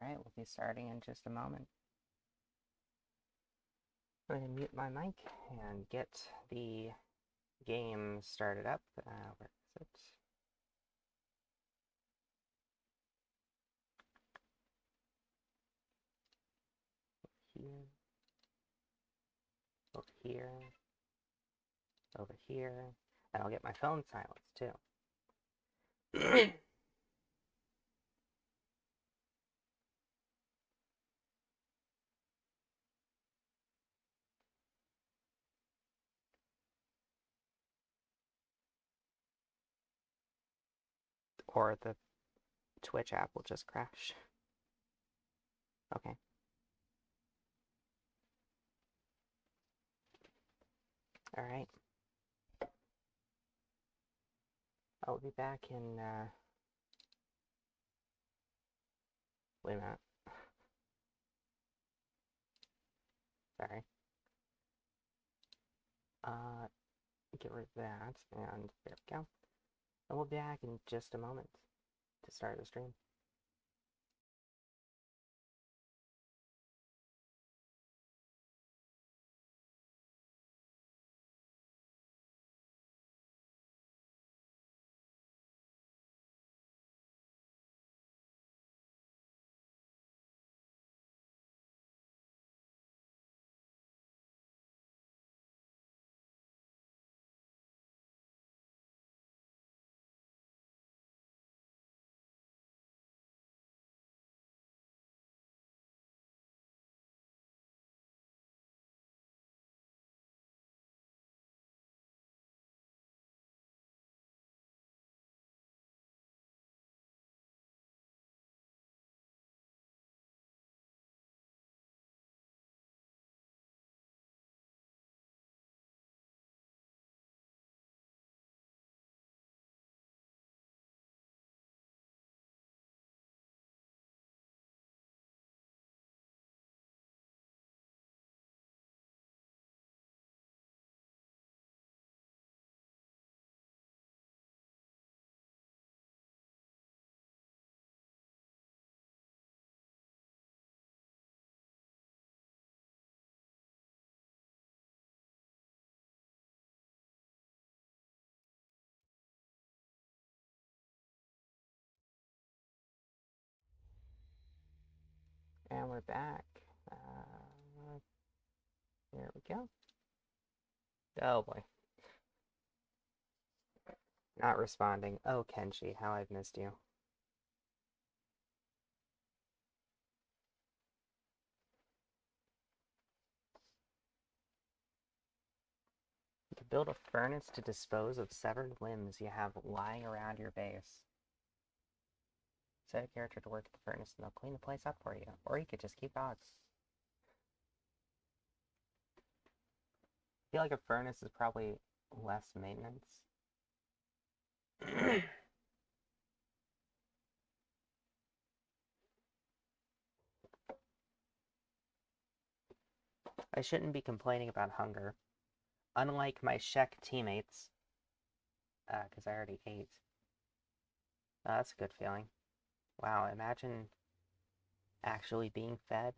Alright, we'll be starting in just a moment. I'm going to mute my mic and get the game started up. Where is it? Here. Over here. Over here. And I'll get my phone silenced too. Or the Twitch app will just crash. Okay. Alright. I'll be back in, wait a minute. Sorry. Get rid of that, and there we go. And we'll be back in just a moment to start the stream. And we're back. There we go. Oh boy. Not responding. Oh, Kenshi, how I've missed you. You can build a furnace to dispose of severed limbs you have lying around your base. Set a character to work at the furnace and they'll clean the place up for you. Or you could just keep dogs. I feel like a furnace is probably less maintenance. I shouldn't be complaining about hunger. Unlike my Shek teammates. Because I already ate. That's a good feeling. Wow, imagine actually being fed.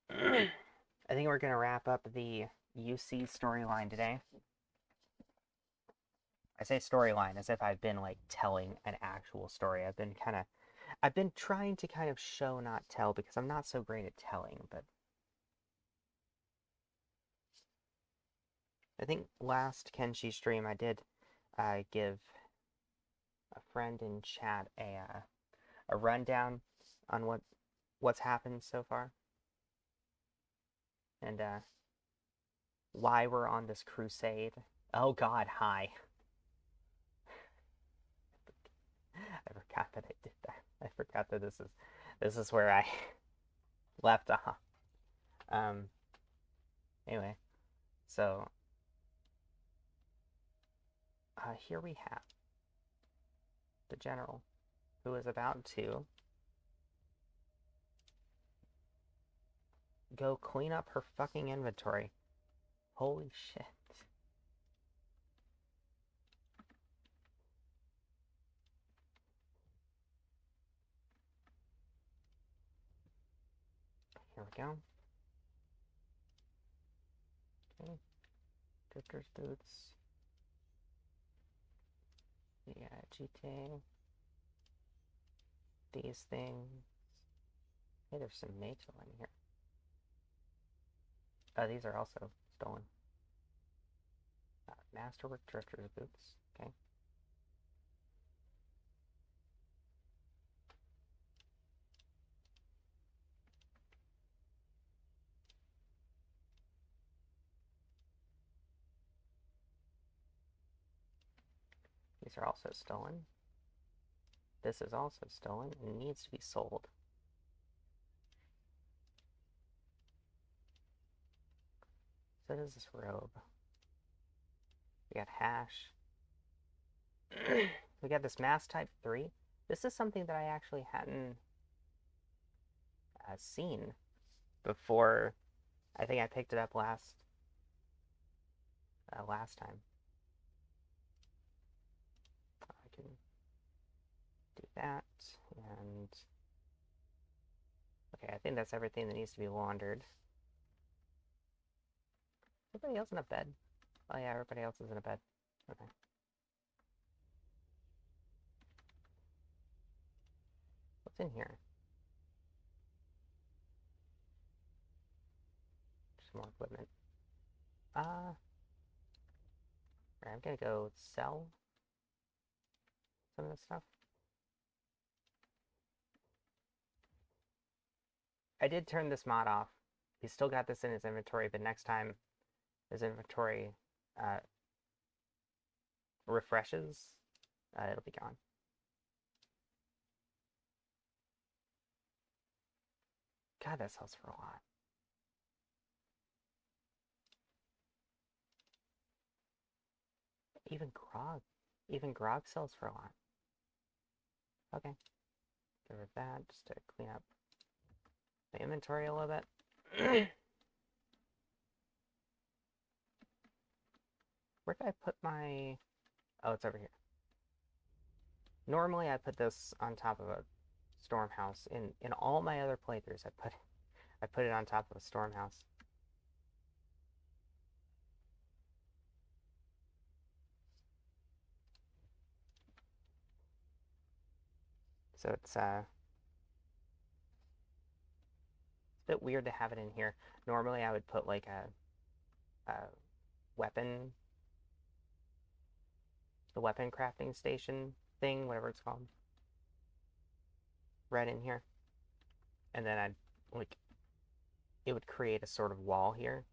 I think we're going to wrap up the UC storyline today. I say storyline as if I've been, like, telling an actual story. I've been trying to kind of show, not tell, because I'm not so great at telling, but I think last Kenshi stream I did give a friend in chat a rundown on what's happened so far. And why we're on this crusade. Oh god, hi. I forgot that I did that. I forgot that this is where I left off. Anyway, so here we have the general who is about to go clean up her fucking inventory. Holy shit. we go. Okay. Drifter's boots. Yeah, GT. These things. Hey, there's some NATO in here. Oh, these are also stolen. Masterwork Drifter's boots. Okay. These are also stolen. This is also stolen and needs to be sold. So does this robe. We got hash. We got this mass type 3. This is something that I actually hadn't seen before. I think I picked it up last time. I can do that, and okay, I think that's everything that needs to be laundered. Is everybody else in a bed? Oh yeah, everybody else is in a bed. Okay. What's in here? Just more equipment. I'm gonna go sell some of this stuff. I did turn this mod off. He's still got this in his inventory, but next time his inventory refreshes, it'll be gone. God, that sells for a lot. Even grog sells for a lot. Okay. Get rid of that just to clean up my inventory a little bit. Where did I put my... Oh, it's over here. Normally I put this on top of a storm house. In all my other playthroughs, I put it on top of a storm house. So it's a bit weird to have it in here. Normally I would put like a weapon, the weapon crafting station thing, whatever it's called, right in here. And then I'd like, it would create a sort of wall here,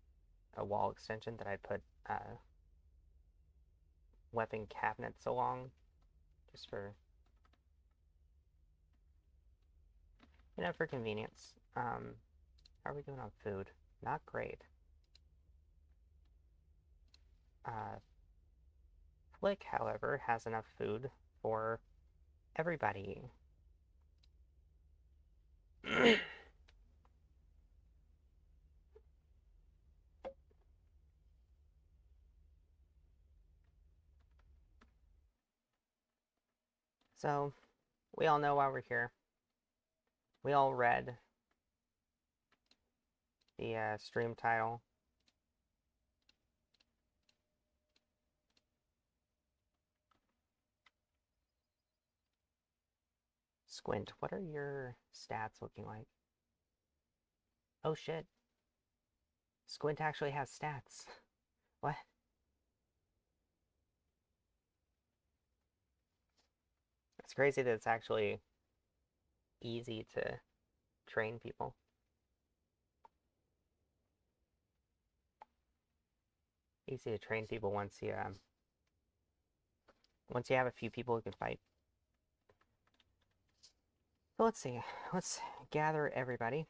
a wall extension that I'd put weapon cabinets along, just for, you know, for convenience. How are we doing on food? Not great. Flick, however, has enough food for everybody. So, we all know why we're here. We all read the stream title. Squint, what are your stats looking like? Oh shit. Squint actually has stats. What? It's crazy that it's actually easy to train people. Easy to train people once you have a few people who can fight. So let's see. Let's gather everybody.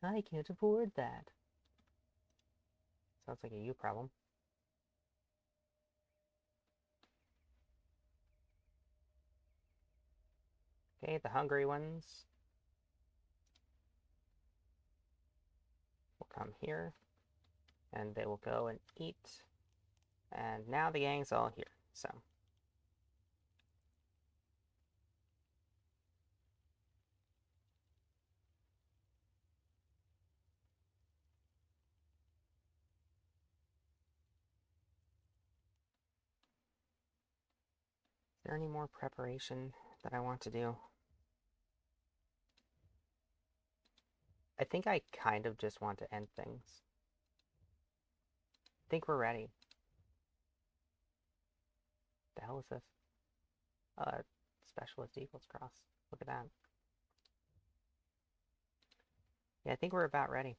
I can't afford that. Sounds like a you problem. Okay, the hungry ones will come here, and they will go and eat. And now the gang's all here, so. there any more preparation that I want to do? I think I kind of just want to end things. I think we're ready. The hell is this? Specialist Eagles Cross. Look at that. Yeah, I think we're about ready.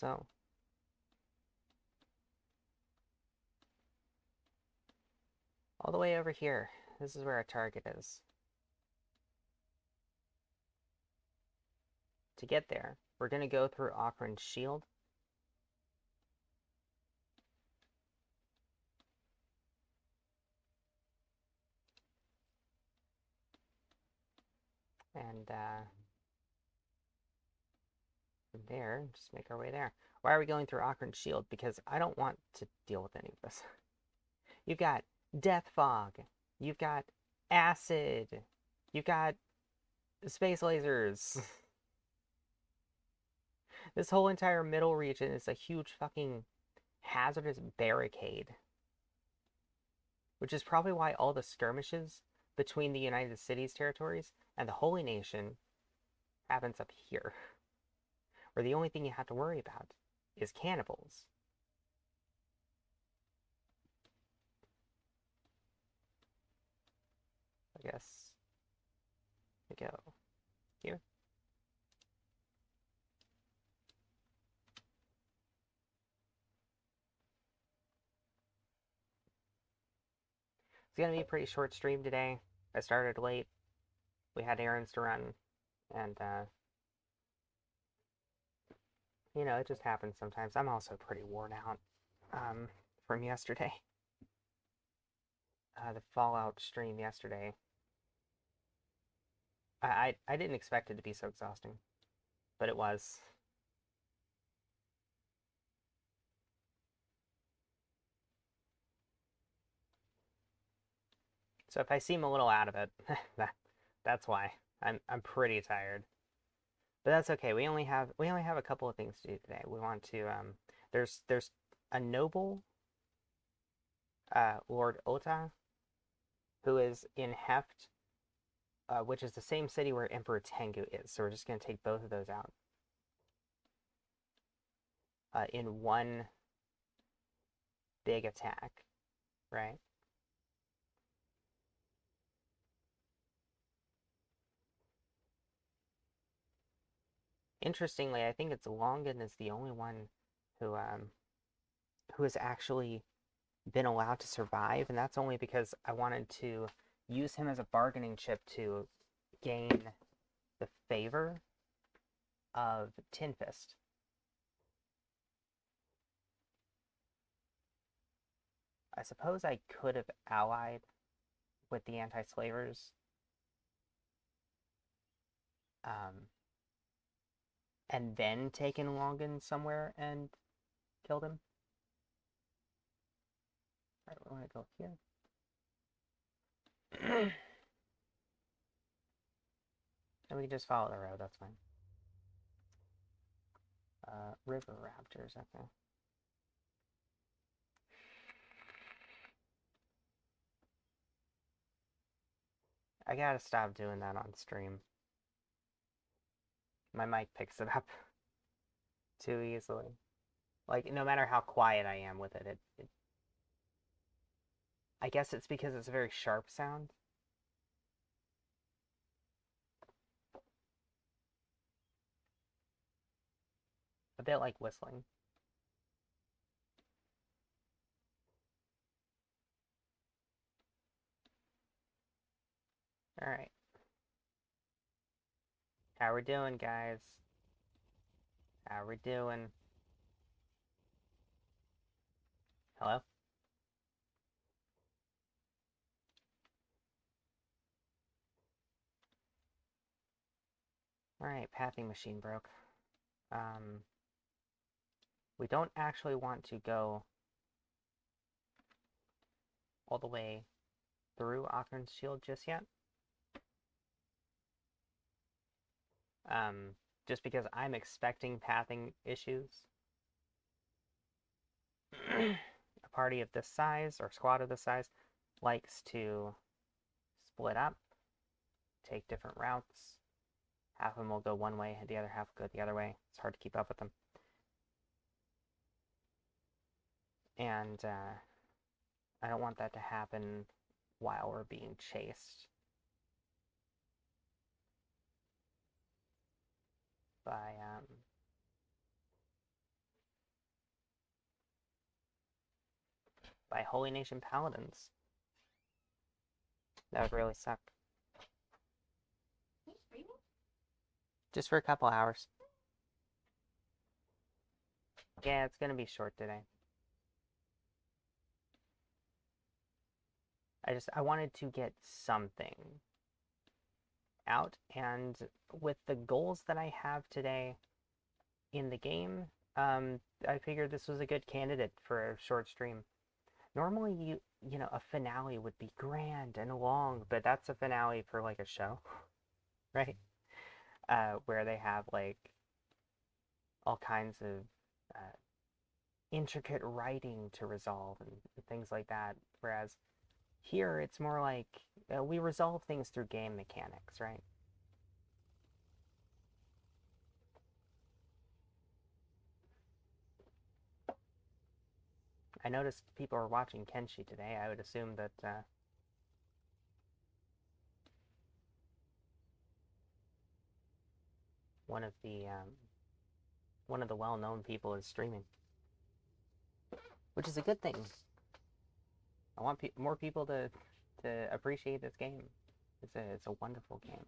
So, all the way over here. This is where our target is. To get there, we're going to go through Ocarin's shield. And from there, just make our way there. Why are we going through Ocarin's shield? Because I don't want to deal with any of this. You've got Death Fog. You've got Acid. You've got Space Lasers. This whole entire middle region is a huge fucking hazardous barricade. Which is probably why all the skirmishes between the United Cities territories and the Holy Nation happens up here. Where the only thing you have to worry about is cannibals. I guess we go here. It's gonna be a pretty short stream today. I started late. We had errands to run, and you know, it just happens sometimes. I'm also pretty worn out from yesterday. The Fallout stream yesterday. I didn't expect it to be so exhausting, but it was. So if I seem a little out of it, that's why. I'm pretty tired. But that's okay. We only have a couple of things to do today. We want to there's a noble Lord Ota who is in Heft, which is the same city where Emperor Tengu is. So we're just going to take both of those out in one big attack, right? Interestingly, I think it's Longan is the only one who has actually been allowed to survive, and that's only because I wanted to use him as a bargaining chip to gain the favor of Tin Fist. I suppose I could have allied with the anti-slavers, and then taken Longan somewhere and killed him. Alright, we want to go here. And we can just follow the road, that's fine. River Raptors, okay. I gotta stop doing that on stream. My mic picks it up too easily. Like, no matter how quiet I am with it, I guess it's because it's a very sharp sound. A bit like whistling. Alright. How we doing, guys? How we doing? Hello? Alright, pathing machine broke. We don't actually want to go all the way through Ocar's Shield just yet. Just because I'm expecting pathing issues. A party of this size, or squad of this size, likes to split up, take different routes. Half of them will go one way, and the other half will go the other way. It's hard to keep up with them. And I don't want that to happen while we're being chased by Holy Nation Paladins. That would really suck. Just for a couple hours. Yeah, it's gonna be short today. I wanted to get something out, and with the goals that I have today in the game, I figured this was a good candidate for a short stream. Normally, you know, a finale would be grand and long, but that's a finale for like a show, right? Where they have like all kinds of intricate writing to resolve and things like that. Whereas here, it's more like we resolve things through game mechanics, right? I noticed people are watching Kenshi today. I would assume that one of the well-known people is streaming, which is a good thing. I want more people to appreciate this game. It's a wonderful game.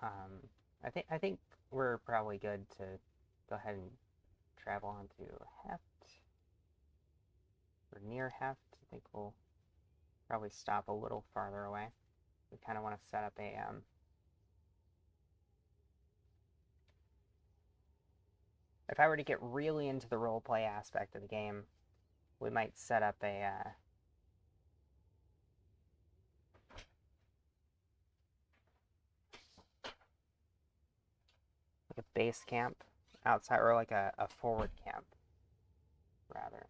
I think we're probably good to go ahead and travel on to Heft. We're near Heft. I think we'll probably stop a little farther away. We kind of want to set up a if I were to get really into the roleplay aspect of the game, we might set up a like a base camp outside, or like a forward camp, rather.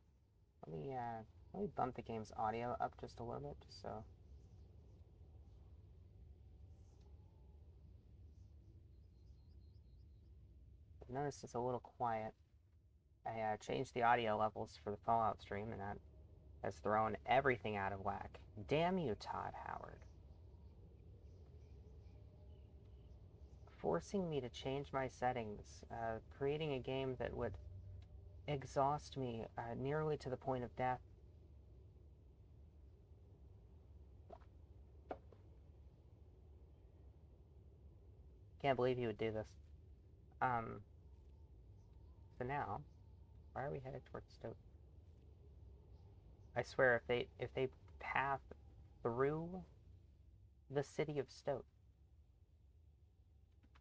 Let me bump the game's audio up just a little bit, just so. I've noticed it's a little quiet. I changed the audio levels for the Fallout stream, and that has thrown everything out of whack. Damn you, Todd Howard. Forcing me to change my settings, creating a game that would exhaust me nearly to the point of death. Can't believe he would do this. So now, why are we headed towards Stoke? I swear, if they path through the city of Stoke.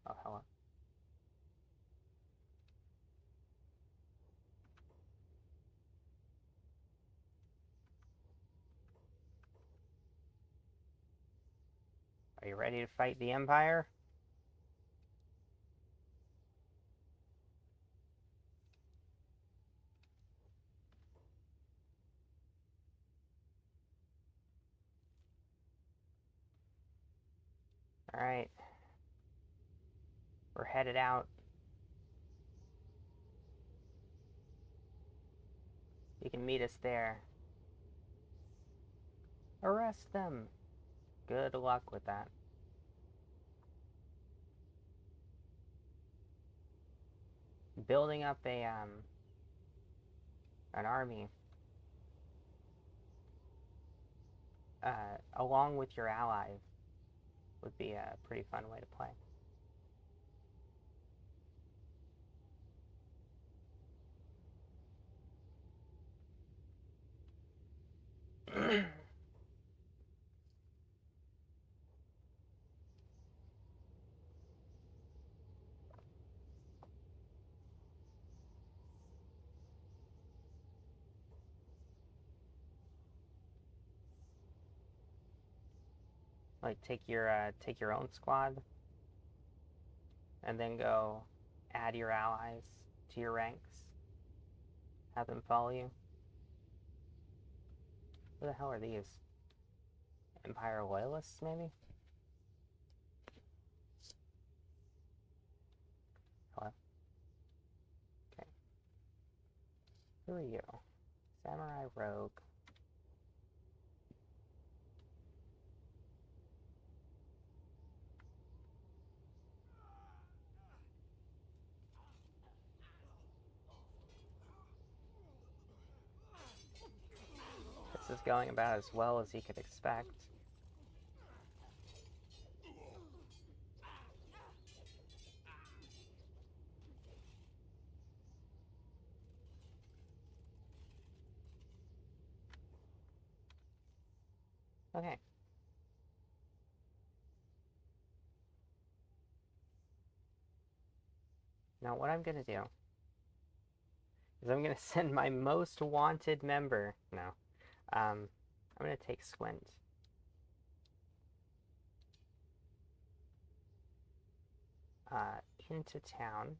Oh, hello. Are you ready to fight the Empire? Alright. We're headed out. You can meet us there. Arrest them! Good luck with that. Building up an army along with your allies would be a pretty fun way to play. Like take your own squad, and then go add your allies to your ranks. Have them follow you. Who the hell are these? Empire loyalists, maybe? Hello? Okay. Who are you? Samurai rogue. This is going about as well as he could expect. Okay. Now what I'm gonna do is I'm gonna send my most wanted member. No. I'm gonna take Squint. Into town.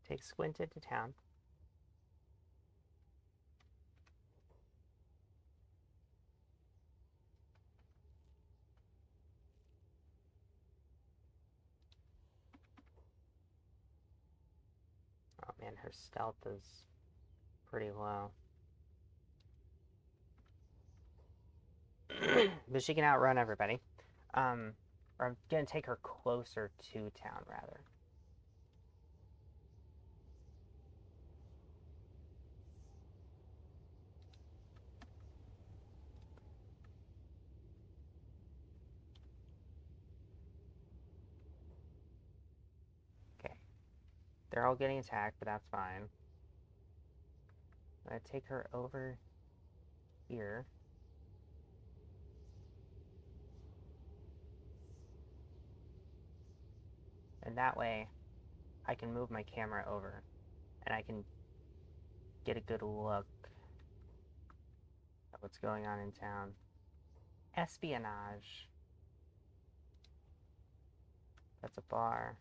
Take Squint into town. Oh man, her stealth is pretty low. But she can outrun everybody. Or I'm gonna take her closer to town, rather. Okay. They're all getting attacked, but that's fine. I'm gonna take her over here. And that way, I can move my camera over. And I can get a good look at what's going on in town. Espionage. That's a bar.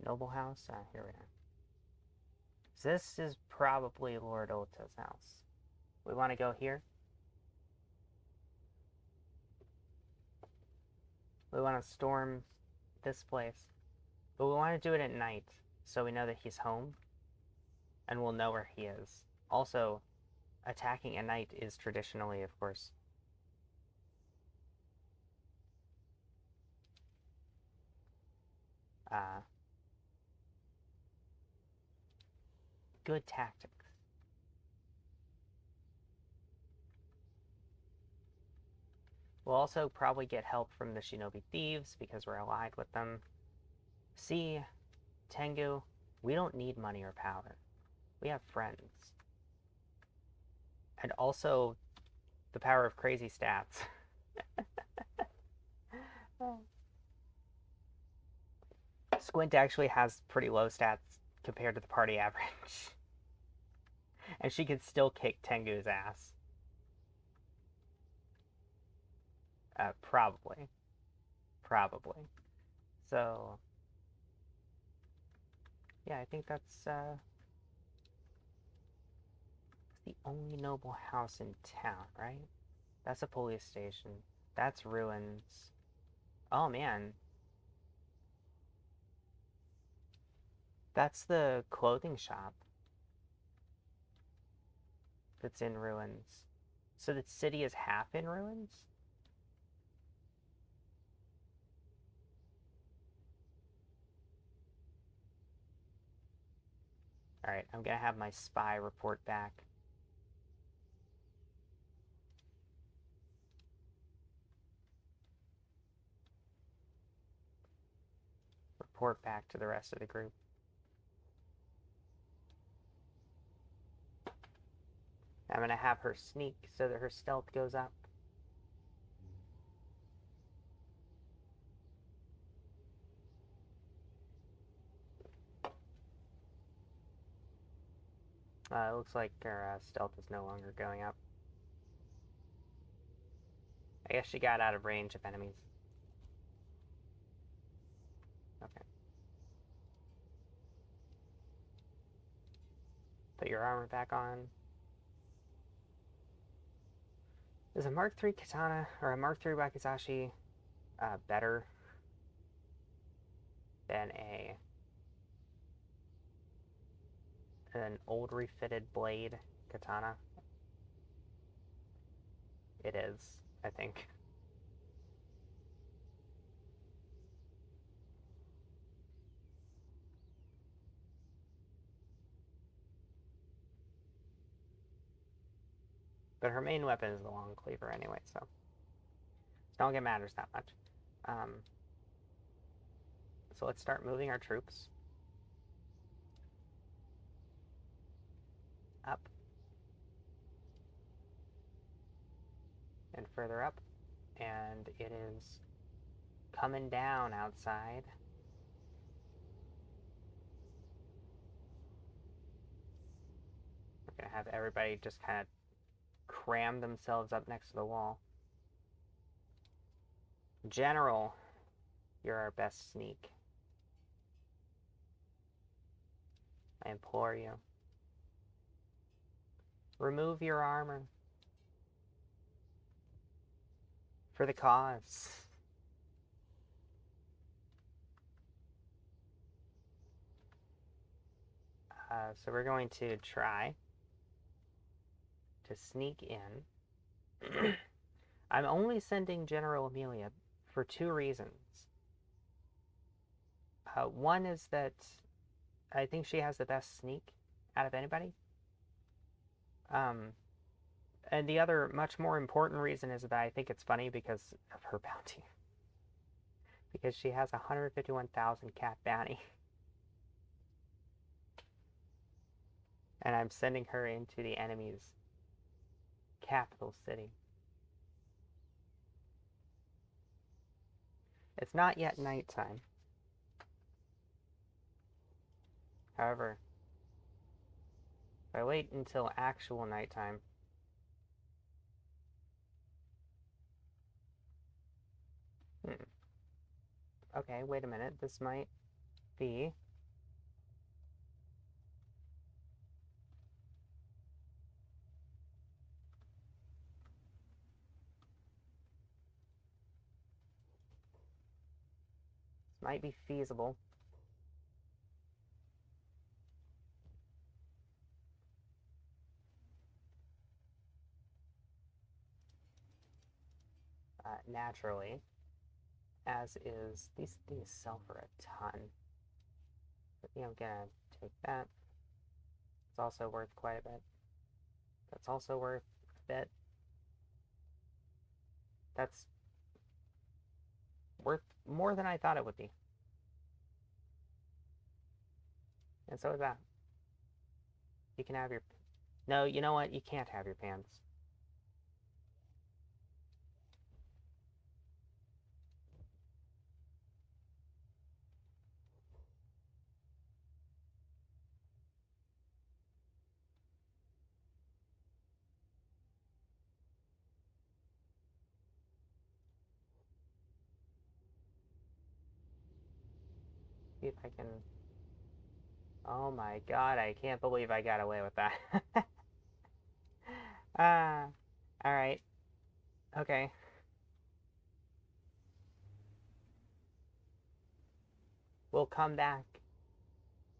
Noble house? Here we are. So this is probably Lord Ota's house. We want to go here. We want to storm this place. But we want to do it at night, so we know that he's home. And we'll know where he is. Also, attacking at night is traditionally, of course, good tactics. We'll also probably get help from the Shinobi Thieves because we're allied with them. See, Tengu, we don't need money or power. We have friends. And also, the power of crazy stats. Squint actually has pretty low stats compared to the party average. And she could still kick Tengu's ass. Probably. Probably. So, yeah, I think that's the only noble house in town, right? That's a police station. That's ruins. Oh, man. That's the clothing shop that's in ruins. So the city is half in ruins? Alright, I'm gonna have my spy report back. Report back to the rest of the group. I'm gonna have her sneak so that her stealth goes up. It looks like our stealth is no longer going up. I guess she got out of range of enemies. Okay. Put your armor back on. Is a Mark III katana or a Mark III wakizashi better than an old refitted blade katana? It is, I think. But her main weapon is the long cleaver anyway, so I don't think it matters that much. So let's start moving our troops up and further up, and it is coming down outside. We're gonna have everybody just kind of cram themselves up next to the wall. General, you're our best sneak. I implore you. Remove your armor. For the cause. So we're going to try to sneak in. I'm only sending General Amelia for 2 reasons. One is that I think she has the best sneak out of anybody. And the other, much more important reason is that I think it's funny because of her bounty. Because she has 151,000 cat bounty. And I'm sending her into the enemy's capital city. It's not yet nighttime. However, if I wait until actual nighttime, okay, wait a minute, this might be feasible. Naturally, as is, these things sell for a ton. But, I'm gonna take that. It's also worth quite a bit. That's also worth a bit. That's worth more than I thought it would be. And so is that. You can have your... No, you know what? You can't have your pants. See if I can... Oh my god, I can't believe I got away with that. Alright. Okay. We'll come back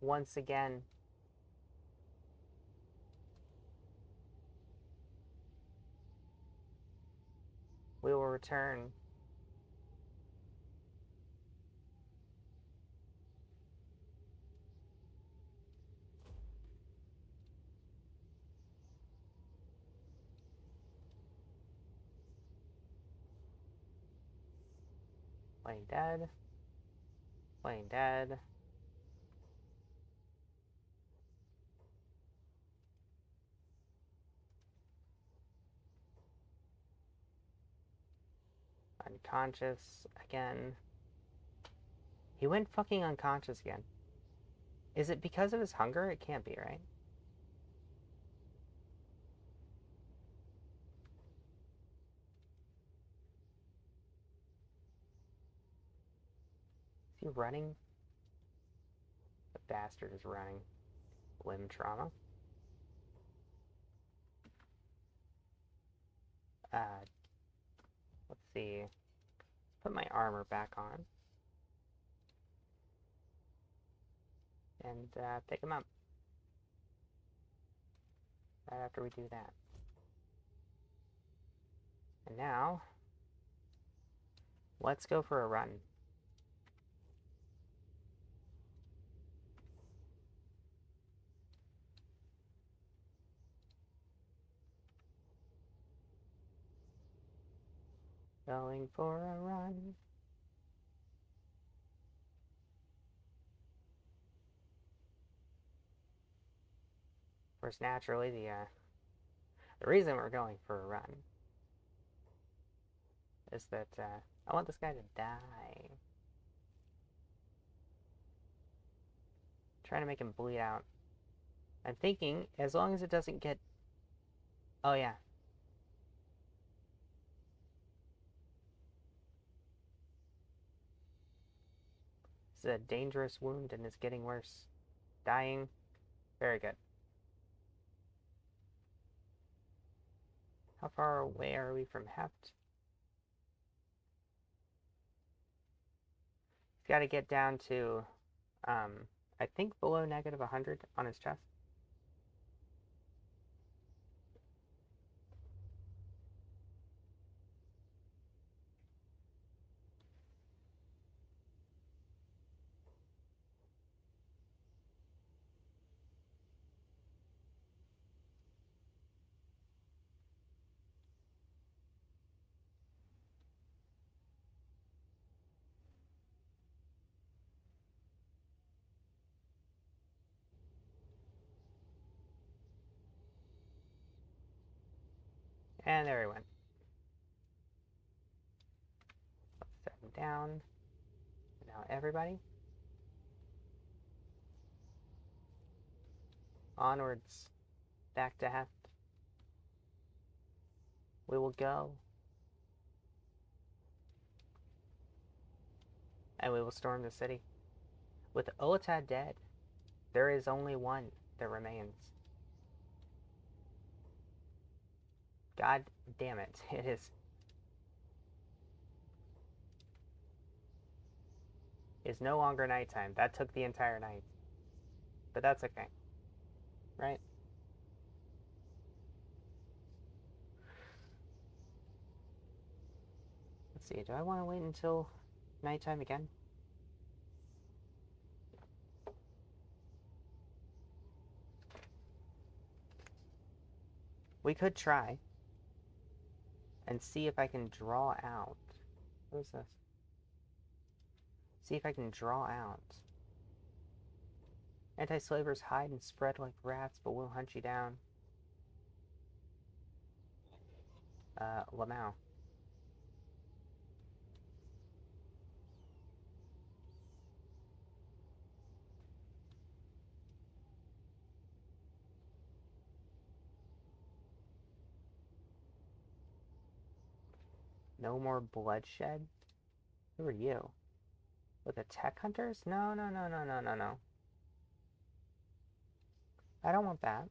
once again. We will return. Playing dead. Playing dead. Unconscious again. He went fucking unconscious again. Is it because of his hunger? It can't be, right? he running? The bastard is running. Limb trauma. Let's see. Put my armor back on. And pick him up. Right after we do that. And now, let's go for a run. Going for a run. Of course, naturally, the reason we're going for a run is that I want this guy to die. Trying to make him bleed out. I'm thinking, as long as it doesn't get... Oh, yeah. It's a dangerous wound and it's getting worse. Dying. Very good. How far away are we from Heft? He's got to get down to, I think below negative 100 on his chest. And there he went. Let's set him down. Now everybody. Onwards. Back to Heft. We will go. And we will storm the city. With Olatad dead, there is only one that remains. God damn it. It is no longer nighttime. That took the entire night. But that's okay. Right? Let's see. Do I want to wait until nighttime again? We could try and see if I can draw out. What is this? See if I can draw out. Anti-slavers hide and spread like rats, but we'll hunt you down. Lamau. No more bloodshed? Who are you? With the tech hunters? No, no, no, no, no, no, no. I don't want that.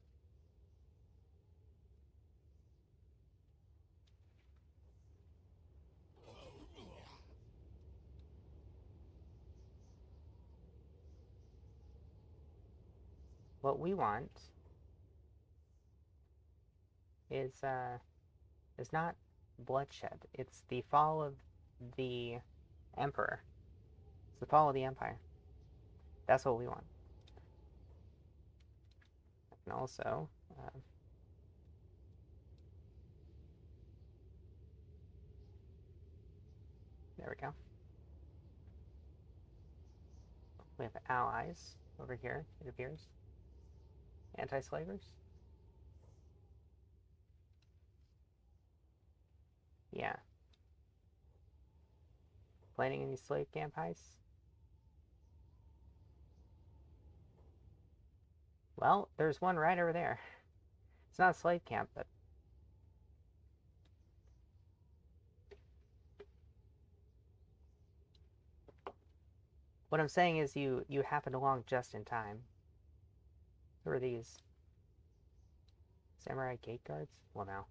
What we want is not bloodshed. It's the fall of the Emperor. It's the fall of the Empire. That's what we want. And also, there we go. We have allies over here, it appears. Anti-slavers. Yeah. Planning any slave camp heists? Well, there's one right over there. It's not a slave camp, but... What I'm saying is you happened along just in time. Who are these? Samurai gate guards? Well, no.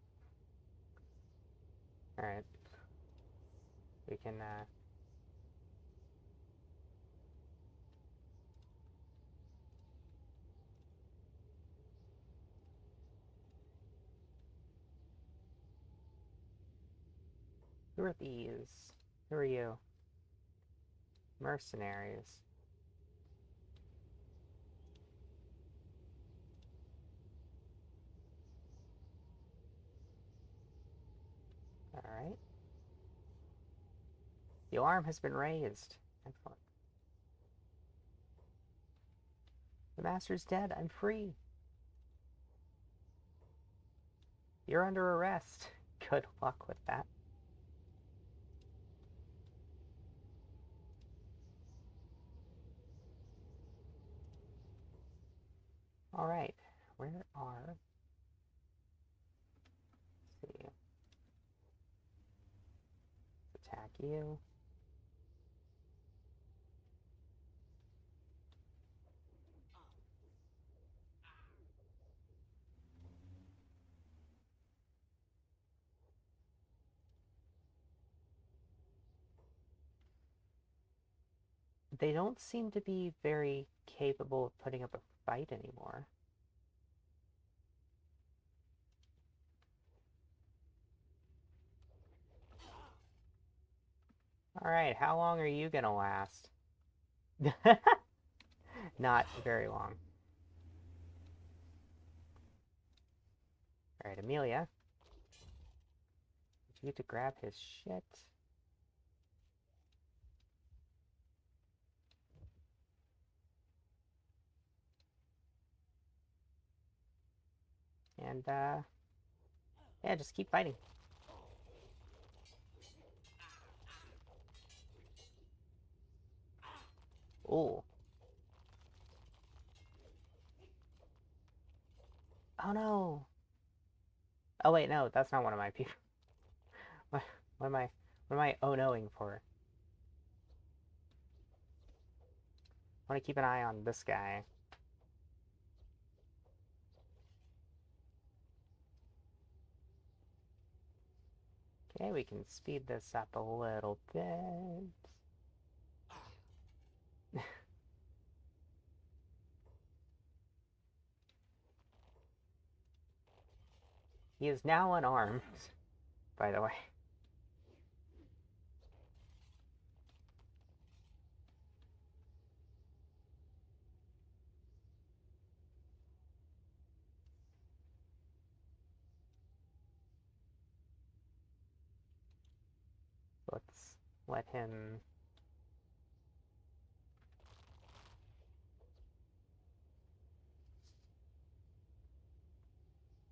Alright. We can, Who are these? Who are you? Mercenaries. Alright. The alarm has been raised. Excellent. The master's dead. I'm free. You're under arrest. Good luck with that. Alright. Where are... Let's see. Attack you. They don't seem to be very capable of putting up a fight anymore. Alright, how long are you gonna last? Not very long. Alright, Amelia. Did you get to grab his shit? And, yeah, just keep fighting. Ooh. Oh no! Oh wait, no, that's not one of my people. What am I oh-noing for? I want to keep an eye on this guy. Okay, we can speed this up a little bit. He is now unarmed, by the way. Let's let him...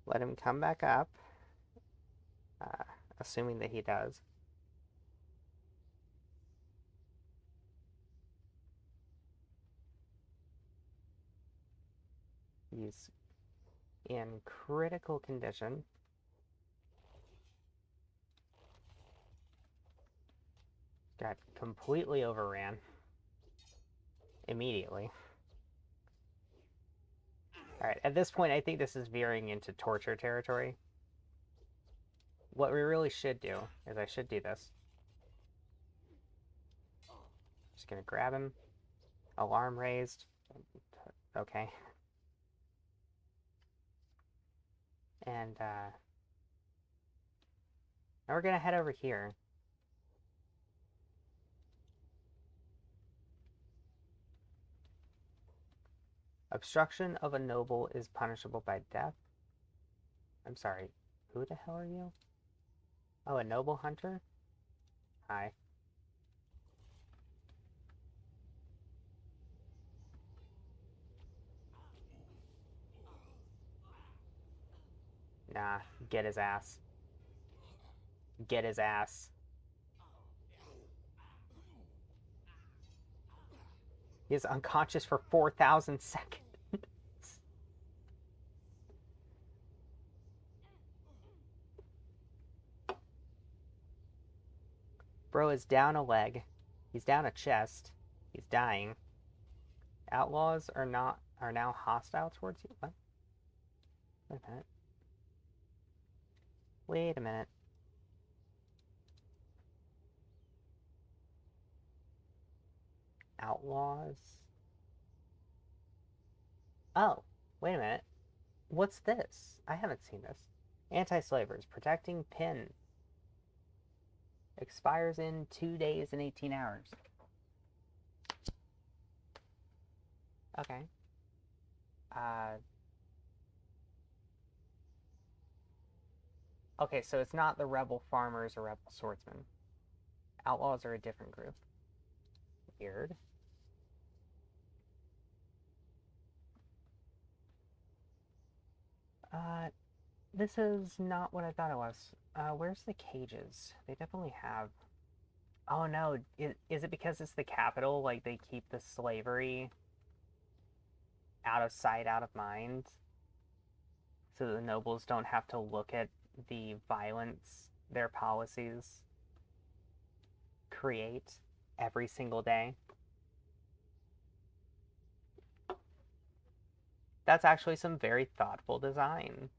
Let him come back up. Assuming that he does. He's in critical condition. Got completely overran. Immediately. Alright, at this point I think this is veering into torture territory. What we really should do is I should do this. Just gonna grab him. Alarm raised. Okay. And, now we're gonna head over here. Obstruction of a noble is punishable by death. I'm sorry, who the hell are you? Oh, a noble hunter? Hi. Nah, get his ass. Get his ass. He is unconscious for 4,000 seconds. Bro is down a leg. He's down a chest. He's dying. Outlaws are now hostile towards you. What? Wait a minute. Wait a minute. Outlaws. Oh, wait a minute. What's this? I haven't seen this. Anti-slavers protecting Pin expires in 2 days and 18 hours. Okay. Okay, so it's not the rebel farmers or rebel swordsmen. Outlaws are a different group. Weird. This is not what I thought it was. Where's the cages? They definitely have. Oh no, is it because it's the capital? Like they keep the slavery out of sight, out of mind? So the nobles don't have to look at the violence their policies create every single day? That's actually some very thoughtful design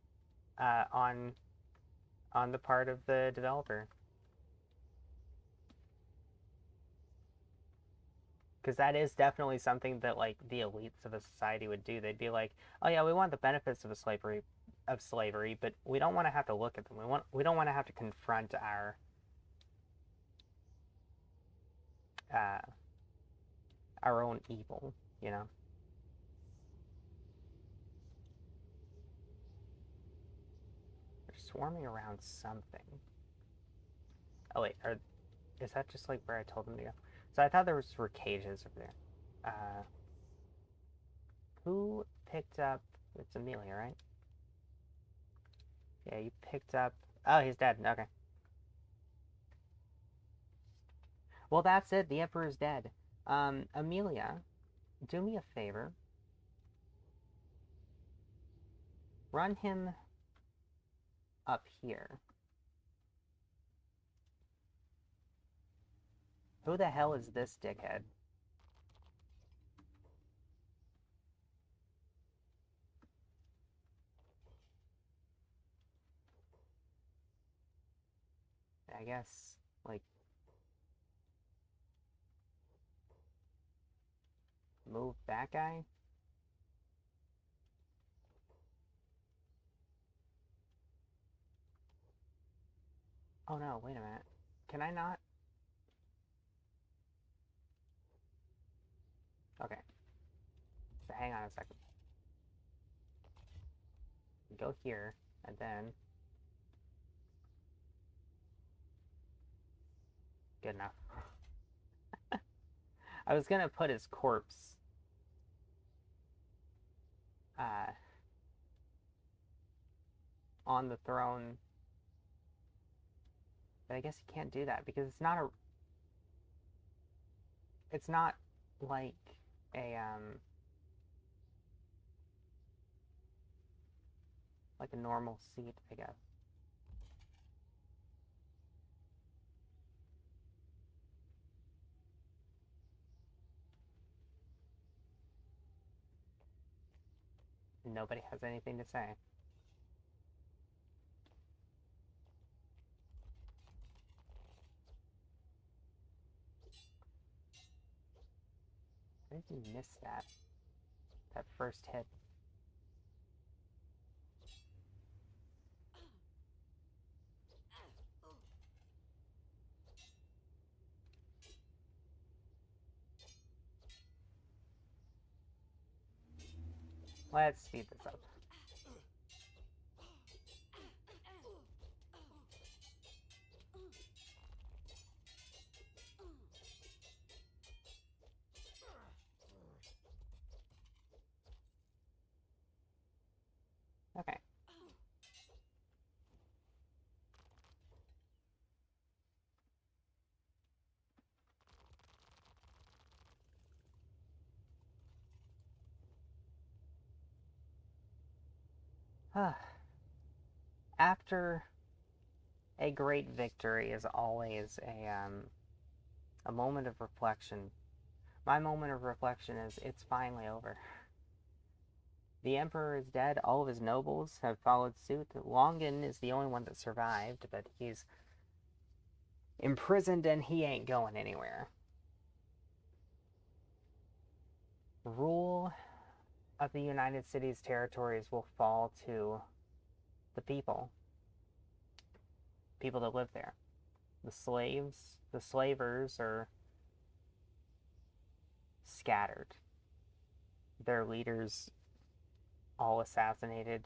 on the part of the developer. Because that is definitely something that like the elites of a society would do. They'd be like, "Oh yeah, we want the benefits of slavery, but we don't want to have to look at them. We don't want to have to confront uh, our own evil, you know." They're swarming around something. Oh wait, is that just like where I told them to go? So I thought there were cages over there. Who picked up? It's Amelia, right? Yeah, you picked up. Oh, he's dead. Okay. Well, that's it. The Emperor's dead. Amelia, do me a favor. Run him up here. Who the hell is this dickhead? I guess, like, move that guy? Oh no, wait a minute. Can I not? Okay, so hang on a second. Go here, and then... Good enough. I was gonna put his corpse uh, on the throne, but I guess you can't do that because it's not like a normal seat, I guess. Nobody has anything to say. How did you miss that? That first hit. Let's speed this up. Okay. After a great victory is always a moment of reflection. My moment of reflection is it's finally over. The emperor is dead. All of his nobles have followed suit. Longan is the only one that survived, but he's imprisoned and he ain't going anywhere. Rule of the United Cities territories will fall to the people that live there. The slaves, the slavers are scattered. Their leaders all assassinated.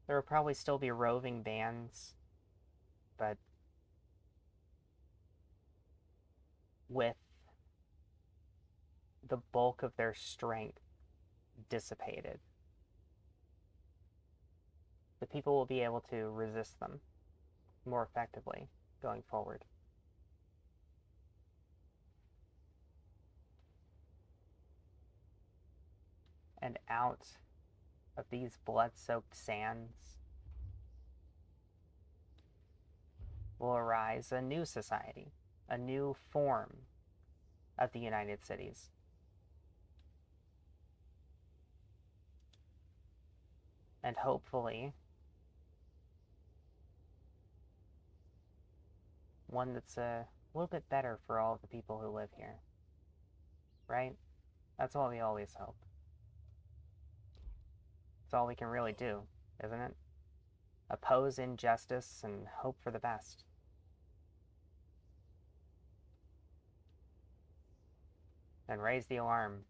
There will probably still be roving bands, but with the bulk of their strength dissipated, the people will be able to resist them more effectively going forward. And out of these blood-soaked sands will arise a new society, a new form of the United Cities. And hopefully, one that's a little bit better for all of the people who live here. Right? That's what we always hope. It's all we can really do, isn't it? Oppose injustice and hope for the best. And raise the alarm.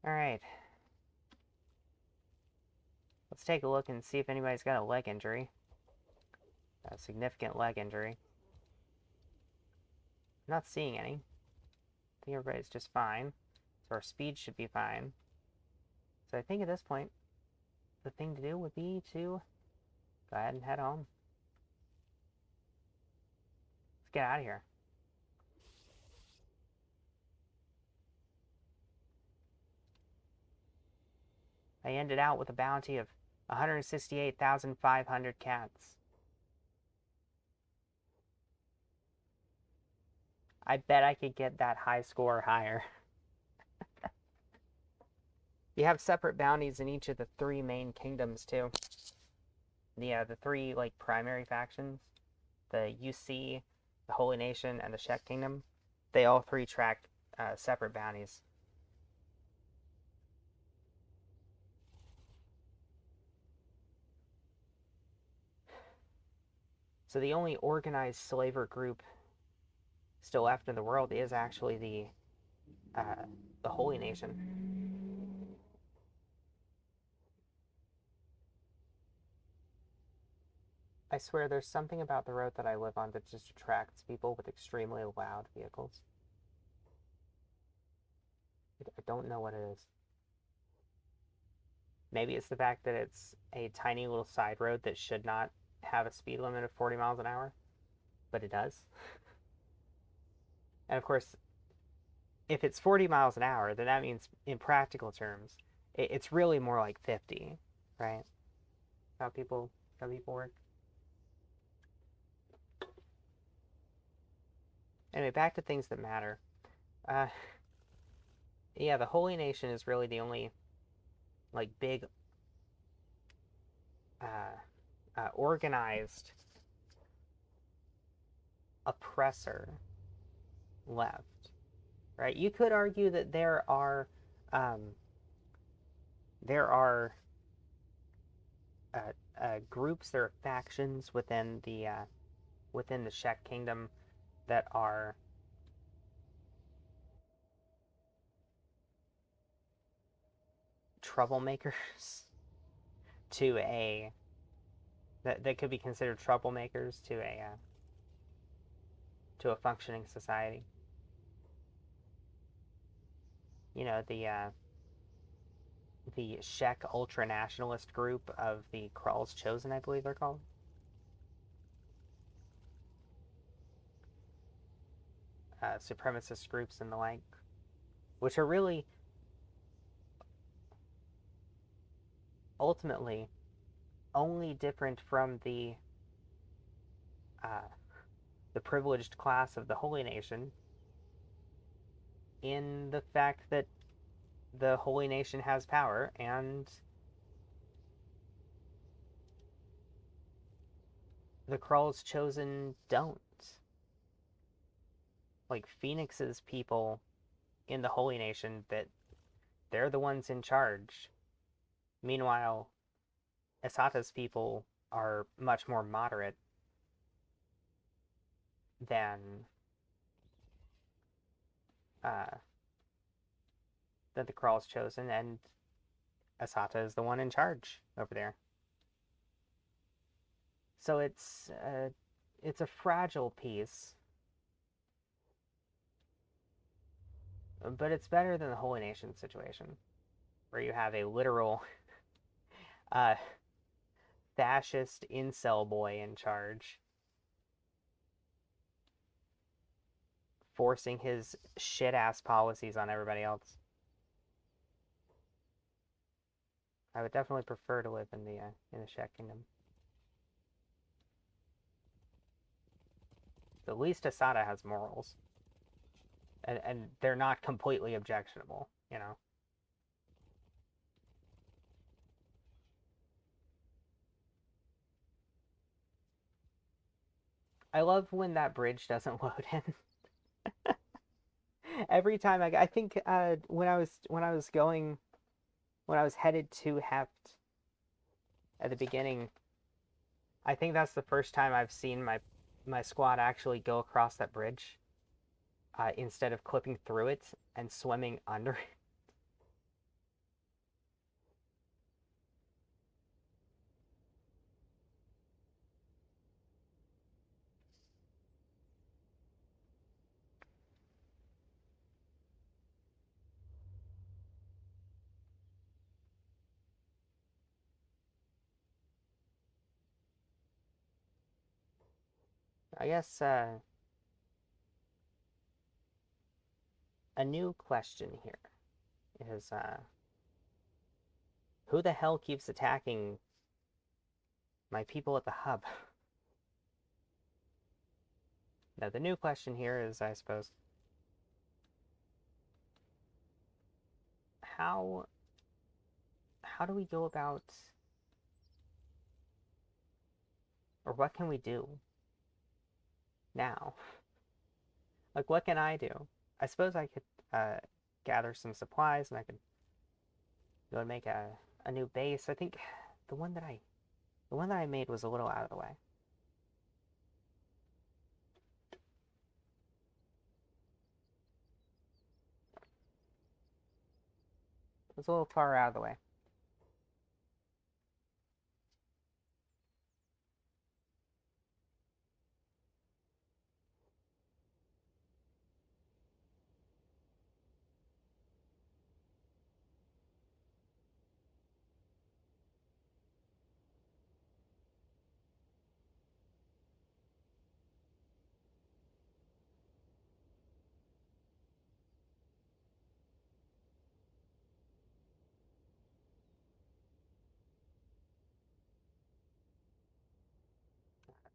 Alright. Let's take a look and see if anybody's got a leg injury. A significant leg injury. I'm not seeing any. I think everybody's just fine. So our speed should be fine. So I think at this point, the thing to do would be to go ahead and head home. Let's get out of here. I ended out with a bounty of 168,500 cats. I bet I could get that high score higher. You have separate bounties in each of the 3 main kingdoms, too. The 3, like, primary factions. The UC, the Holy Nation, and the Czech Kingdom. They all 3 track separate bounties. So the only organized slaver group still left in the world is actually the Holy Nation. I swear there's something about the road that I live on that just attracts people with extremely loud vehicles. I don't know what it is. Maybe it's the fact that it's a tiny little side road that should not have a speed limit of 40 miles an hour, but it does. And of course, if it's 40 miles an hour, then that means in practical terms, it's really more like 50, right? How people work. Anyway, back to things that matter. Yeah, the Holy Nation is really the only, like, big organized oppressor left, right? You could argue that there are groups, there are factions within the Czech Kingdom that are troublemakers to a that could be considered troublemakers to a functioning society. You know, the Czech ultra-nationalist group of the Kral's Chosen, I believe they're called. Supremacist groups and the like. which are really ultimately only different from uh, the privileged class of the Holy Nation in the fact that the Holy Nation has power and the Krall's Chosen don't. Like Phoenix's people in the Holy Nation, that they're the ones in charge. Meanwhile, Asata's people are much more moderate than uh, the Krall's Chosen, and Asata is the one in charge over there. So it's a fragile piece, but it's better than the Holy Nation situation, where you have a literal uh, fascist incel boy in charge, forcing his shit ass policies on everybody else. I would definitely prefer to live in the Shek Kingdom. At least Asada has morals, and they're not completely objectionable. You know, I love when that bridge doesn't load in. Every time I think when I was headed to Heft at the beginning, I think that's the first time I've seen my squad actually go across that bridge instead of clipping through it and swimming under it. I guess a new question here is who the hell keeps attacking my people at the hub? Now, the new question here is, I suppose, how how do we go about, or what can we do now? Like, what can I do? I suppose I could gather some supplies and I could go and make a new base. I think the one that I the one that I made was a little out of the way. It was a little far out of the way.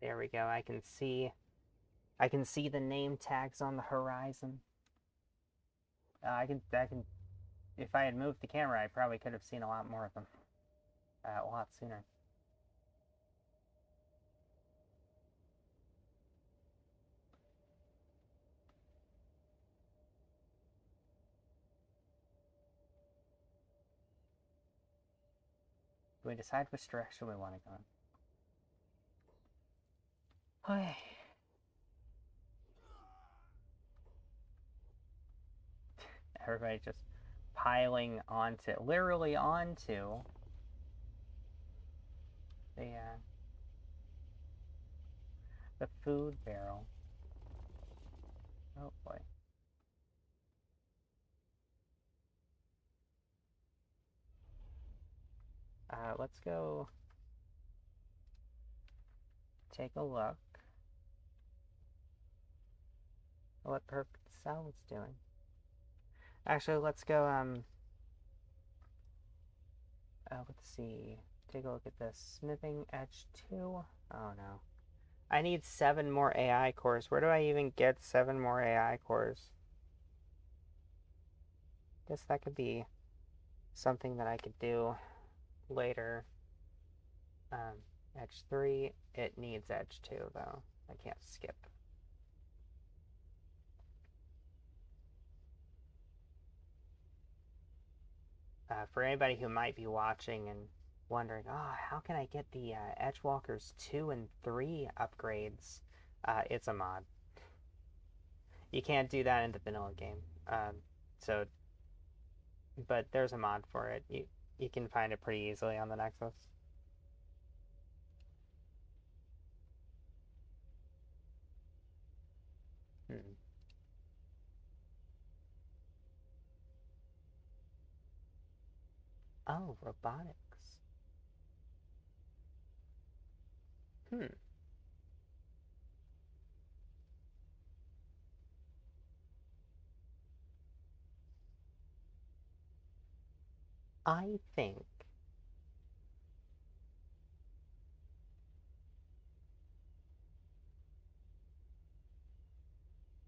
There we go. I can see the name tags on the horizon. I can. If I had moved the camera, I probably could have seen a lot more of them a lot sooner. Do we decide which direction we want to go in? Okay. Everybody just piling onto, literally onto the the food barrel. Oh boy. Let's go take a look at what Perfect Sal's doing. Actually, let's go, let's see. Take a look at this. Smithing Edge 2. Oh no. I need 7 more AI cores. Where do I even get 7 more AI cores? Guess that could be something that I could do later. Edge 3. It needs Edge 2, though. I can't skip. For anybody who might be watching and wondering, oh, how can I get the Edgewalkers 2 and 3 upgrades? It's a mod. You can't do that in the vanilla game. So, but there's a mod for it. You can find it pretty easily on the Nexus. Hmm. Oh, robotics. Hmm. I think.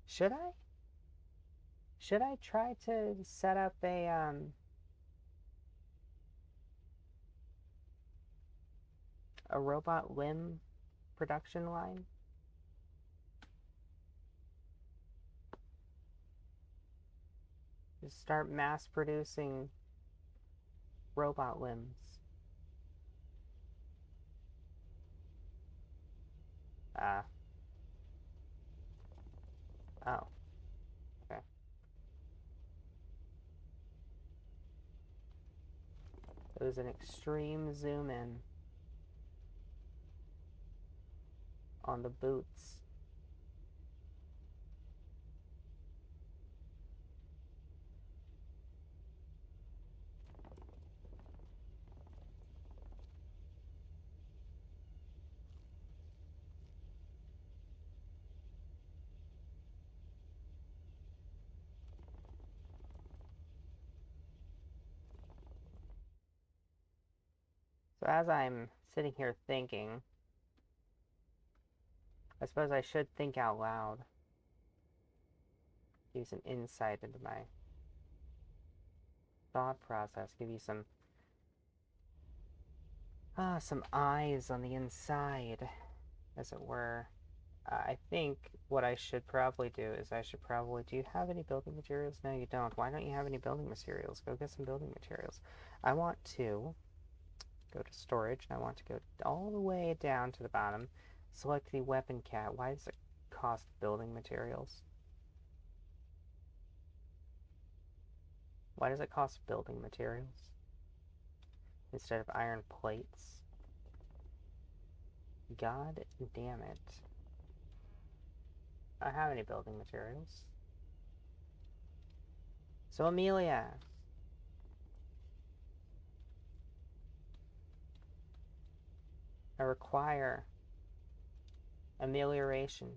Should I? Should I try to set up a robot limb production line? Just start mass producing robot limbs. Ah. Oh. Okay. It was an extreme zoom in on the boots. So as I'm sitting here thinking, I suppose I should think out loud. Give you some insight into my thought process. Give you some eyes on the inside, as it were. I think what I should probably do is do you have any building materials? No, you don't. Why don't you have any building materials? Go get some building materials. I want to go to storage, and I want to go all the way down to the bottom. Select the weapon cat. Why does it cost building materials? Why does it cost building materials instead of iron plates? God damn it. I don't have any building materials. So Amelia, I require amelioration.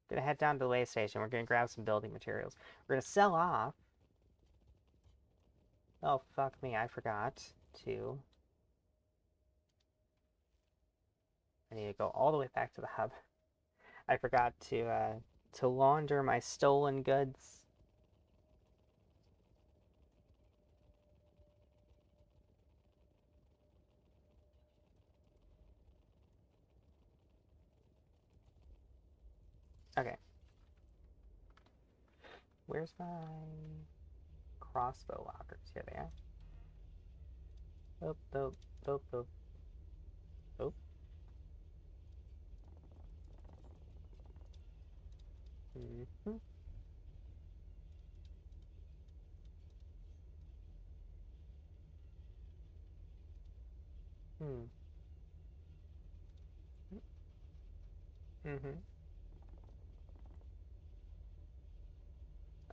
Gonna head down to the way station. We're gonna grab some building materials. We're gonna sell off. Oh, fuck me, I forgot to. I need to go all the way back to the hub. I forgot to launder my stolen goods. Okay. Where's my crossbow lockers? Here they are. Boop, boop, boop, boop. Boop. Mm-hmm. Hmm. Mm-hmm.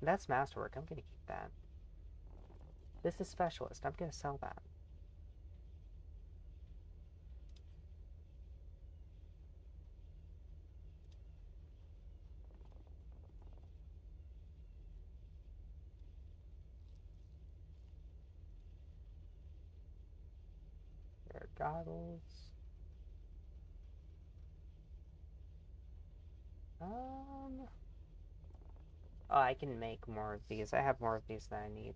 That's masterwork. I'm gonna keep that. This is specialist. I'm gonna sell that. goggles. Oh, I can make more of these. I have more of these than I need.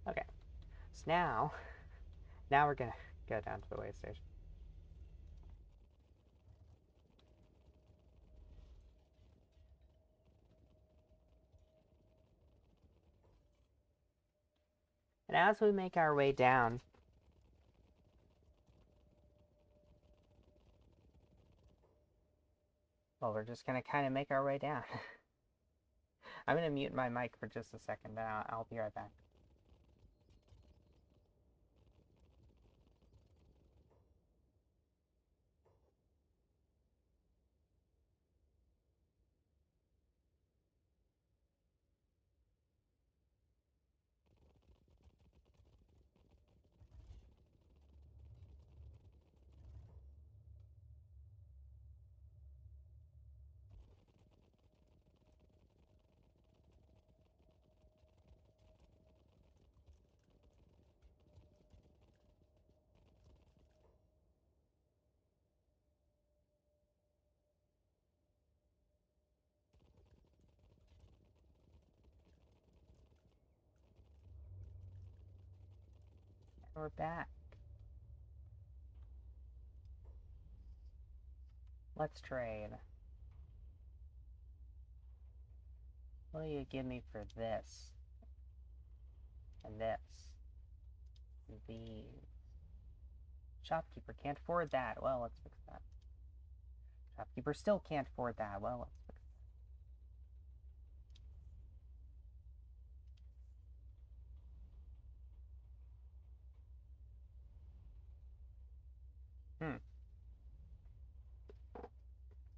Okay. So now we're gonna go down to the way station. And as we make our way down, well, we're just gonna kind of make our way down. I'm gonna mute my mic for just a second. I'll be right back. And we're back. Let's trade. What do you give me for this? And this? And these? Shopkeeper can't afford that. Well, let's fix that. Shopkeeper still can't afford that. Well, let's fix that.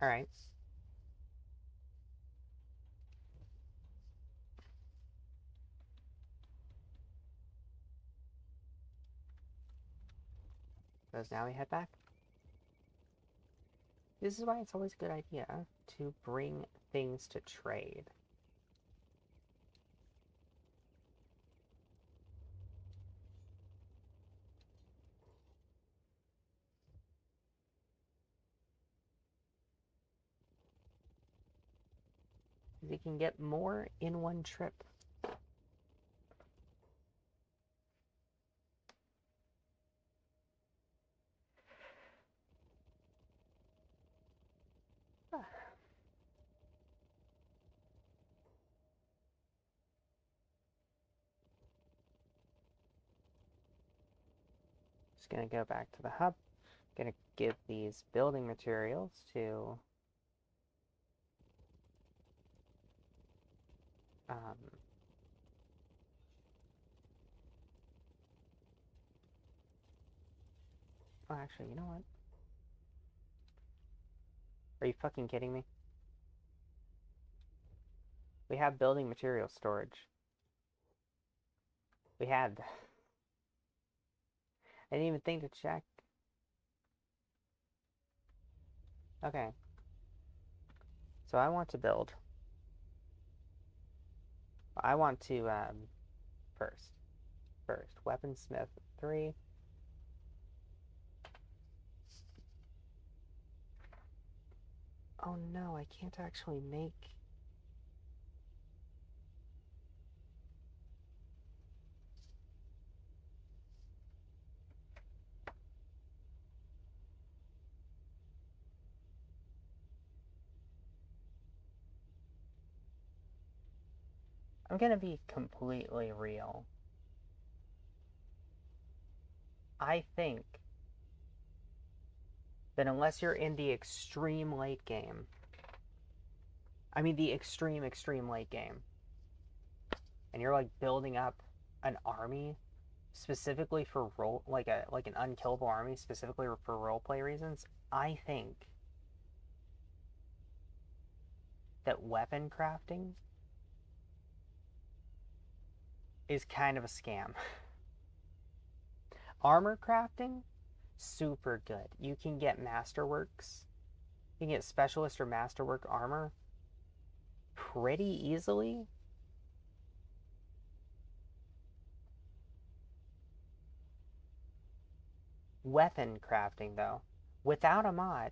Alright. So now we head back. This is why it's always a good idea to bring things to trade. You can get more in one trip. Just gonna go back to the hub. Gonna give these building materials to oh, actually, you know what? Are you fucking kidding me? We have building material storage. We had. I didn't even think to check. Okay. So I want to build. I want to, first, weaponsmith 3. Oh no, I can't actually make... I'm gonna be completely real. I think that unless you're in the extreme late game, I mean the extreme late game, and you're like building up an army specifically for role, like an unkillable army specifically for roleplay reasons, I think that weapon crafting is kind of a scam. Armor crafting, super good. You can get masterworks. You can get specialist or masterwork armor pretty easily. weapon crafting, though, without a mod,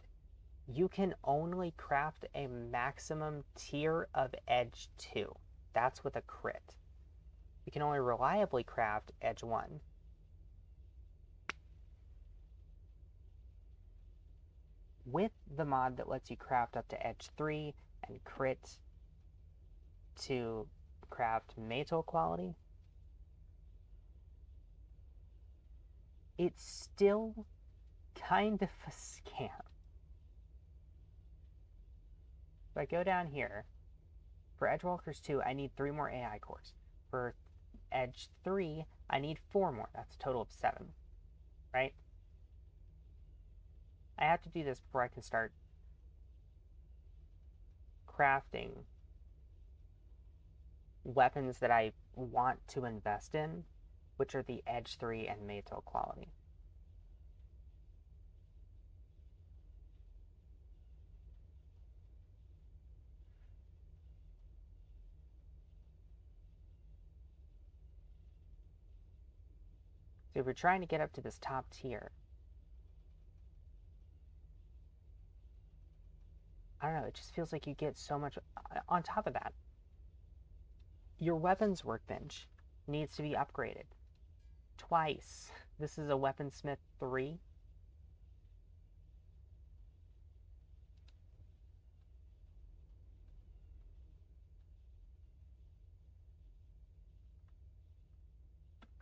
you can only craft a maximum tier of edge 2. That's with a crit. You can only reliably craft edge 1. With the mod that lets you craft up to edge 3 and crit to craft metal quality, it's still kind of a scam. If I go down here, for Edgewalkers 2, I need 3 more AI cores. For Edge 3, I need 4 more. That's a total of 7, right? I have to do this before I can start crafting weapons that I want to invest in, which are the Edge 3 and metal quality. So if you're trying to get up to this top tier, I don't know, it just feels like you get so much. On top of that, your weapons workbench needs to be upgraded twice. This is a weaponsmith 3.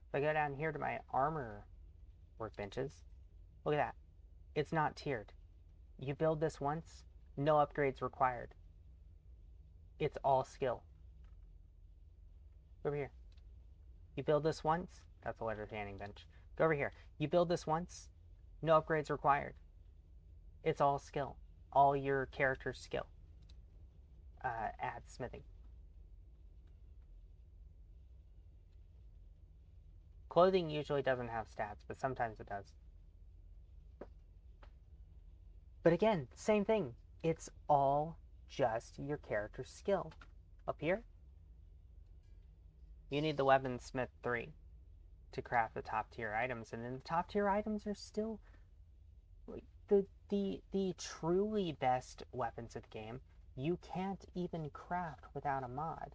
If I go down here to my armor workbenches, look at that. It's not tiered. You build this once, no upgrades required. It's all skill. Over here. You build this once, that's a leather tanning bench. Go over here. You build this once, no upgrades required. It's all skill. All your character's skill. Add smithing. Clothing usually doesn't have stats, but sometimes it does. But again, same thing. It's all just your character's skill. Up here, you need the weaponsmith 3 to craft the top tier items, and then the top tier items are still like the truly best weapons of the game. You can't even craft without a mod.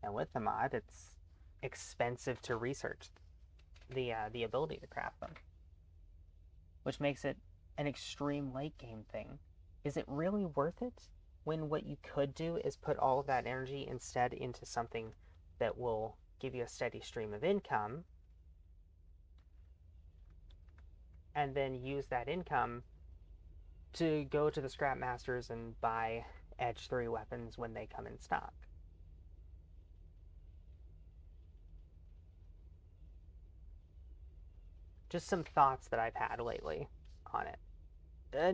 And with the mod, it's expensive to research the ability to craft them, which makes it an extreme late game thing. Is it really worth it when what you could do is put all of that energy instead into something that will give you a steady stream of income, and then use that income to go to the scrap masters and buy Edge 3 weapons when they come in stock? Just some thoughts that I've had lately on it.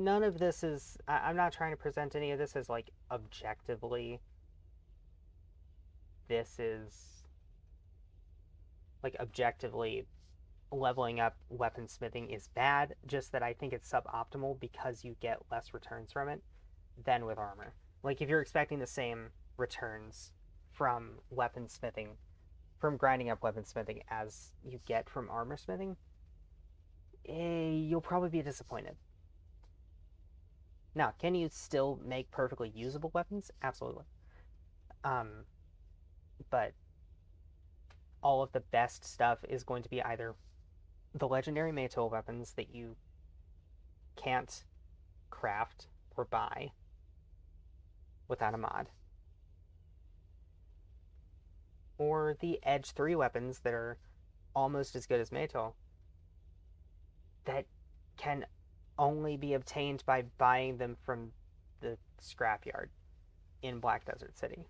None of this is, I'm not trying to present any of this as like objectively, this is like objectively leveling up weaponsmithing is bad, just that I think it's suboptimal because you get less returns from it than with armor. Like if you're expecting the same returns from weaponsmithing, from grinding up weaponsmithing as you get from armor smithing, you'll probably be disappointed. Now, can you still make perfectly usable weapons? Absolutely. But all of the best stuff is going to be either the legendary metal weapons that you can't craft or buy without a mod, or the Edge 3 weapons that are almost as good as metal that can only be obtained by buying them from the scrapyard in Black Desert City.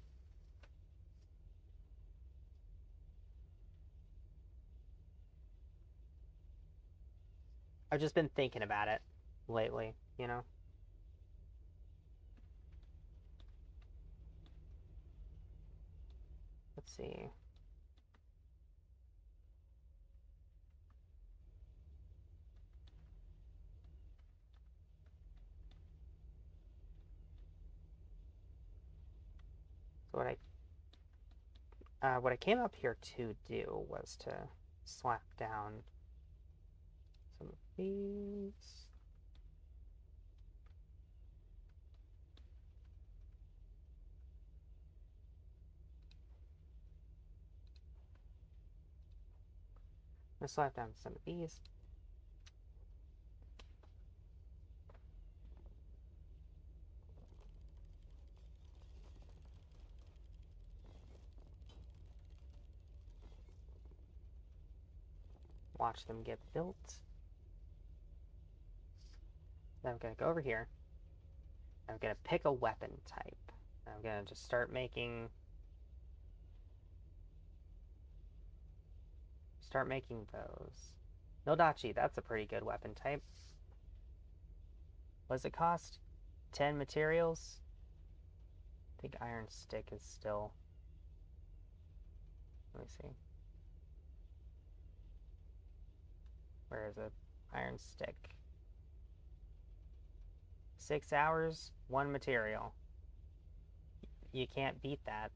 I've just been thinking about it lately, you know? Let's see. So what I came up here to do was to slap down some of these. I'm gonna slap down some of these. Watch them get built. Then I'm gonna go over here. I'm gonna pick a weapon type. I'm gonna just start making those. Nodachi, that's a pretty good weapon type. What does it cost? 10 materials? I think iron stick is still... Let me see. Where is it? Iron stick. 6 hours, 1 material. You can't beat that.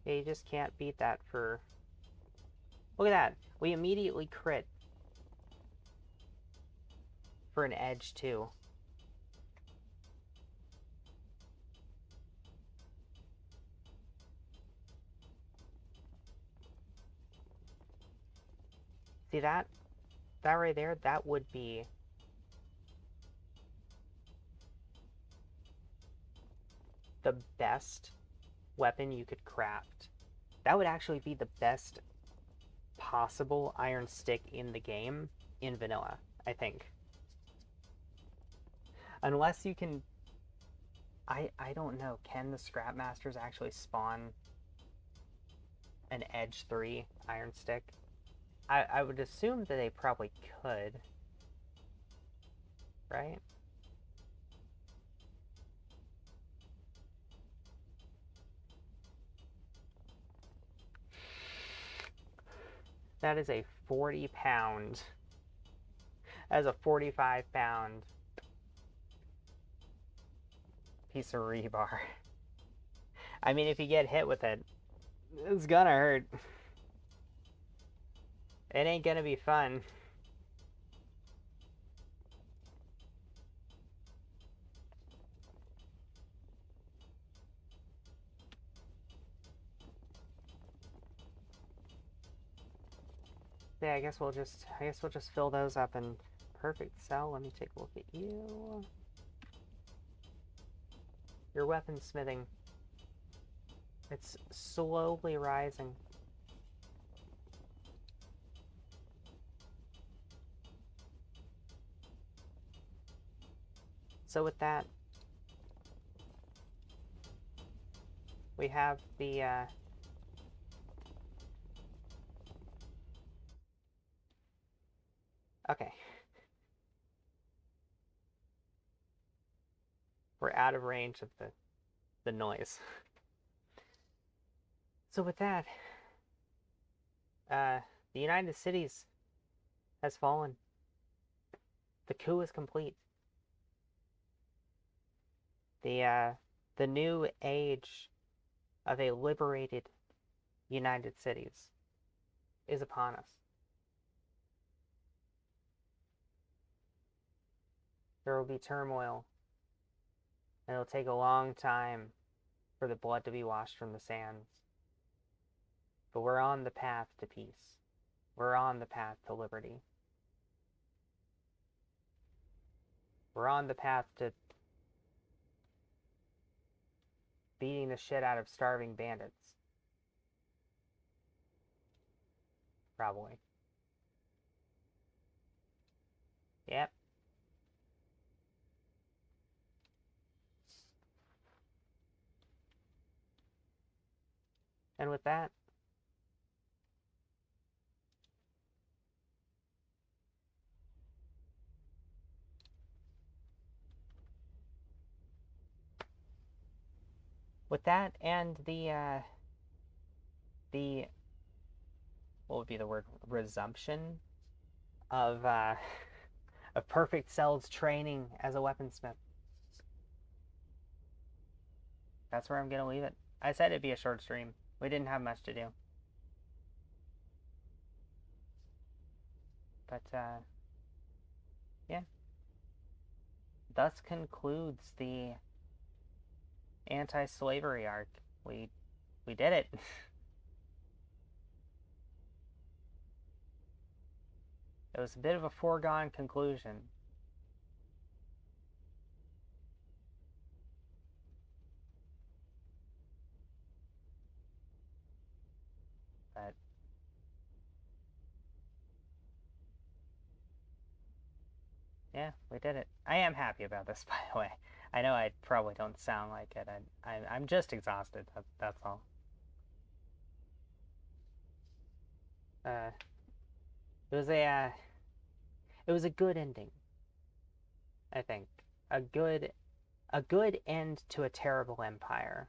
Yeah, you just can't beat that for... Look at that! We immediately crit. For an edge, too. See that? That right there, that would be... the best weapon you could craft. That would actually be the best possible iron stick in the game in vanilla, I think. Unless you can... I don't know. Can the Scrap Masters actually spawn an Edge 3 iron stick? I would assume that they probably could. Right? That is a 40-pound... That is a 45-pound piece of rebar. I mean, if you get hit with it, it's gonna hurt. It ain't gonna be fun. Yeah, I guess we'll just fill those up in perfect cell. Let me take a look at you. Your weaponsmithing. It's slowly rising. So with that, we have the okay. We're out of range of the noise. So with that, the United Cities has fallen. The coup is complete. The new age of a liberated United Cities is upon us. There will be turmoil, and it'll take a long time for the blood to be washed from the sands. But we're on the path to peace. We're on the path to liberty. We're on the path to beating the shit out of starving bandits. Probably. Yep. And with that, and the what would be the word, resumption of of Perfect Cell's training as a weaponsmith. That's where I'm gonna leave it. I said it'd be a short stream. We didn't have much to do. But yeah. Thus concludes the anti-slavery arc. We did it. It was a bit of a foregone conclusion. But yeah, we did it. I am happy about this, by the way. I know I probably don't sound like it. I'm just exhausted. That's all. Uh, it was a good ending. I think a good end to a terrible empire.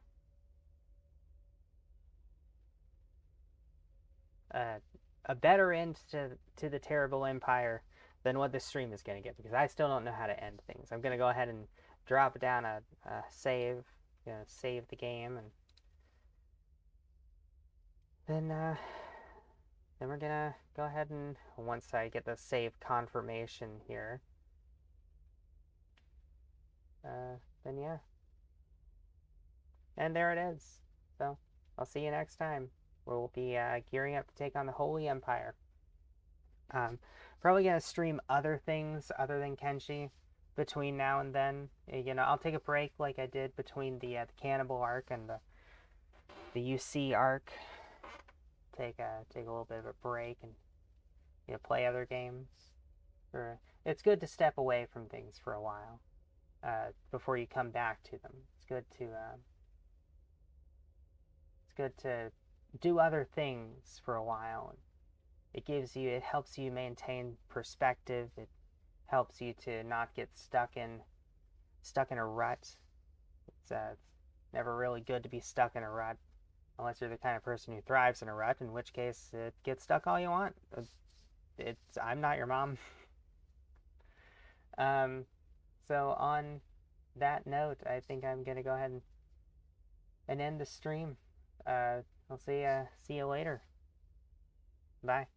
A better end to the terrible empire than what this stream is going to get, because I still don't know how to end things. I'm going to go ahead and drop down a save, save the game, and then we're gonna go ahead and, once I get the save confirmation here, then yeah. And there it is. So, I'll see you next time. We'll be gearing up to take on the Holy Empire. Probably gonna stream other things other than Kenshi between now and then. I'll take a break like I did between the Cannibal arc and the UC arc. Take a little bit of a break and play other games. It's good to step away from things for a while before you come back to them. It's good to do other things for a while. It helps you maintain perspective. It helps you to not get stuck in a rut. It's never really good to be stuck in a rut, unless you're the kind of person who thrives in a rut, in which case get stuck all you want. I'm not your mom. So on that note, I think I'm gonna go ahead and end the stream. I'll see you later. Bye.